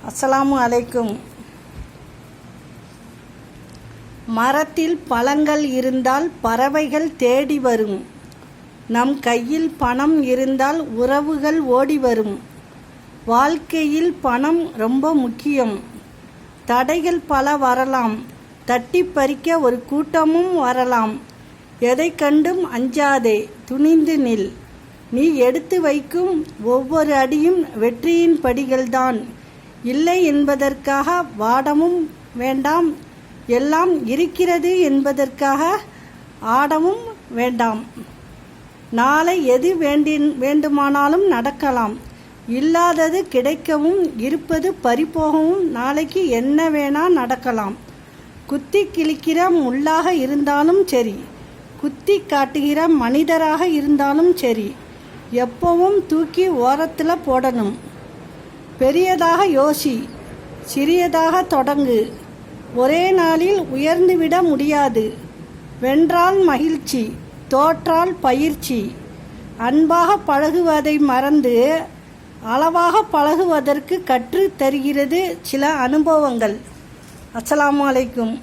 அஸ்ஸலாமு அலைக்கும். மரத்தில் பழங்கள் இருந்தால் பறவைகள் தேடி வரும். நம் கையில் பணம் இருந்தால் உறவுகள் ஓடி வரும். வாழ்க்கையில் பணம் ரொம்ப முக்கியம். தடைகள் பல வரலாம், தட்டி பறிக்க ஒரு கூட்டமும் வரலாம். எதை கண்டும் அஞ்சாதே, துணிந்து நில். நீ எடுத்து வைக்கும் ஒவ்வொரு அடியும் வெற்றியின் படிகள்தான். இல்லை என்பதற்காக வாடவும் வேண்டாம், எல்லாம் இருக்கிறது என்பதற்காக ஆடவும் வேண்டாம். நாளை எது வேண்டுமானாலும் நடக்கலாம். இல்லாதது கிடைக்கவும் இருப்பது பறிபோகவும் நாளைக்கு என்ன வேணா நடக்கலாம். குத்தி கிழிக்கிற முள்ளாக இருந்தாலும் சரி, குத்தி காட்டுகிற மனிதராக இருந்தாலும் சரி, எப்பவும் தூக்கி ஓரத்தில் போடணும். பெரியதாக யோசி, சிறியதாக தொடங்கு. ஒரே நாளில் உயர்ந்துவிட முடியாது. வென்றால் மகிழ்ச்சி, தோற்றால் பயிற்சி. அன்பாக பழகுவதை மறந்து அளவாக பழகுவதற்கு கற்று தருகிறது சில அனுபவங்கள். அஸ்ஸலாமு அலைக்கும்.